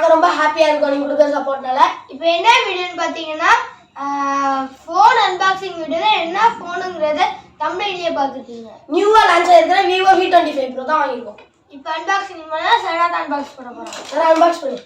நாங்கள் ரொம்ப ஹாப்பியாக இருக்கோம் நீங்கள் கொடுக்குற சப்போர்ட்னால. இப்போ என்ன வீடியோன்னு பார்த்தீங்கன்னா ஃபோன் அன்பாக்சிங் வீடியோ தான். என்ன ஃபோனுங்கிறத தம்ப்நெயிலே பார்த்துருக்கீங்க. நியூவாக லான்ச் ஆகிருக்கிற Vivo v25 Pro தான் வாங்கியிருக்கோம். இப்போ அன்பாக்சிங் பண்ணால் சடாத் அன்பாக்ஸ் பண்ண போகிறோம். சரி அன்பாக்ஸ் பண்ணு.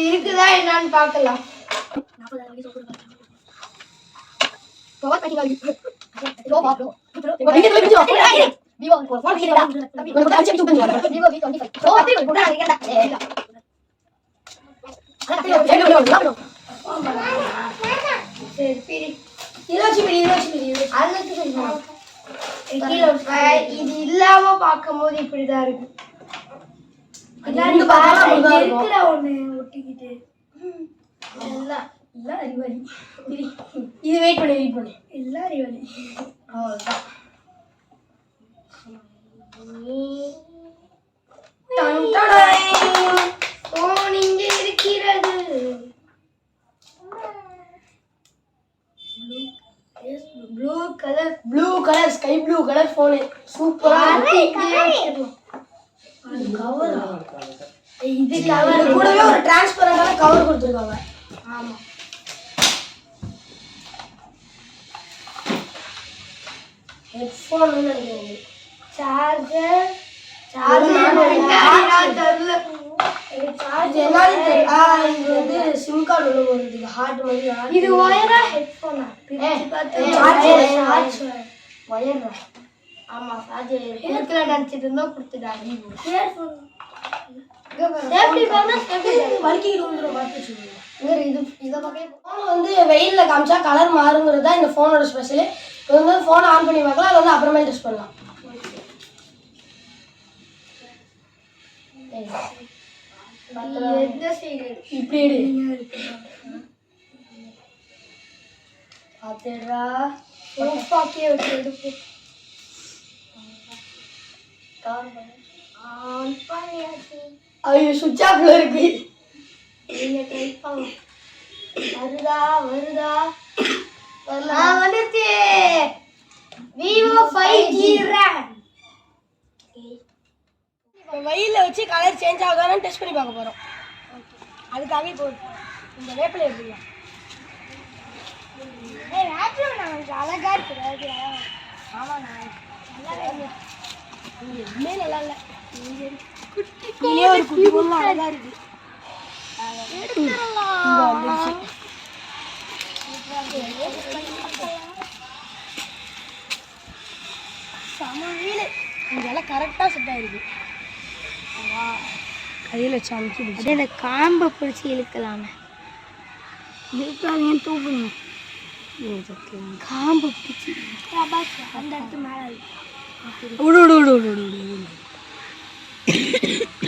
இருக்குதா என்னன்னு பார்க்கலாம். இது இல்லாம பார்க்கும் போது இப்படிதான் இருக்கு. ஒட்டிக்கிட்டு இது வெயிட் பண்ணி எல்லாம் அறிவாளி. அவ்வளோதான். ஃபோன் இங்கே இருக்கிறது. Blue colour sky blue colour phone சூப்பரா இருக்கு. இது கவர் கூடவே ஒரு டிரான்ஸ்பரண்டான கவர் கொடுத்துருக்காங்க. ஆமா ஹெட்ஃபோன் நினைக்கிறேன். சார்ஜர் இது வந்து சிம் கார்டு உள்ள போறதுக்கு ஹார்ட் மாதிரி. இது ஒயரா ஹெட்ஃபோனா? ஒயரா? ஆமா சார்ஜர் இருக்குல நினைச்சிட்டு இருந்தா கொடுத்துட்டாங்க. வந்து வெயில்ல காமிச்சா கலர் மாறுங்கிறது தான் இந்த போனோட ஸ்பெஷல். இது வந்து போனை ஆன் பண்ணி பார்க்கலாம், அது வந்து அப்புறமே டெஸ்ட் பண்ணலாம். இப்படி பாத்துடா சோஃபாக்கே வச்சு எடுப்பு. ஐயோ சுவிட்ச் ஆஃப்ல இருக்கு. நீங்க டைப் பண்ணு. வருதா வரல. வந்துருச்சு. Vivo 5G RAM. இப்போ வெயில்ல வச்சு கலர் சேஞ்ச் ஆகுதான்னு டெஸ்ட் பண்ணி பார்க்க போறோம். அதுக்காக இப்போ இந்த வேப்பிலை எடுத்துக்கலாம். அழகா இருக்கு. ஆமா எதுவுமே நல்லா இல்லை. ஒரு குட்டி பொண்ணு அழகா இருக்கு. இதெல்லாம் கரெக்டா செட் ஆயிருக்கு. கையில் வச்சு அமைச்சு இந்த காம்பை பிடிச்சி இழுக்கலாமே. இழுக்காதீங்க, தூக்குங்க. காம்பை பிடிச்சி அந்த இடத்து மேலே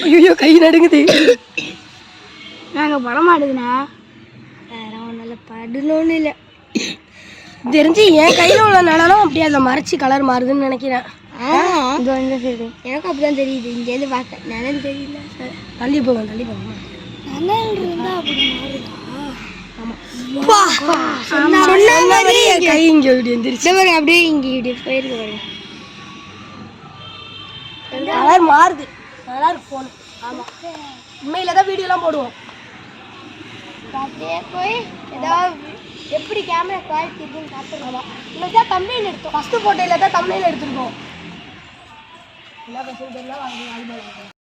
ஐயோ கை நடுங்குது. நாங்கள் படமாடுதுண்ணா. வேற ஒன்றும் படுலோன்னு இல்லை. தெரிஞ்சு என் கையில் உள்ள நடனம் அப்படியே அதை மறைச்சி கலர் மாறுதுன்னு நினைக்கிறேன். எனக்கு அப்படிதான் தெரியுது. இங்கேருந்து பார்க்க நிழல் தெரியல. தள்ளி போங்க நிழல் இருந்தா அப்படி மாறுதா? கை இங்க இப்படி வந்துருச்சு. அப்படியே இங்க இப்படி போயிருக்கு. கலர் மாறுது. நல்லா இருக்கு ஃபோன். ஆமாம் உண்மையில தான் வீடியோலாம் போடுவோம். அப்படியே போய் ஏதாவது எப்படி கேமரா குவாலிட்டி இருக்குன்னு பார்த்துருக்கோம். இல்லை தான் தம்ப்நெயில் எடுத்தோம். ஃபஸ்ட்டு ஃபோட்டோவில் தான் தம்ப்நெயில் எடுத்துருக்கோம். எல்லா பசங்க வாங்கி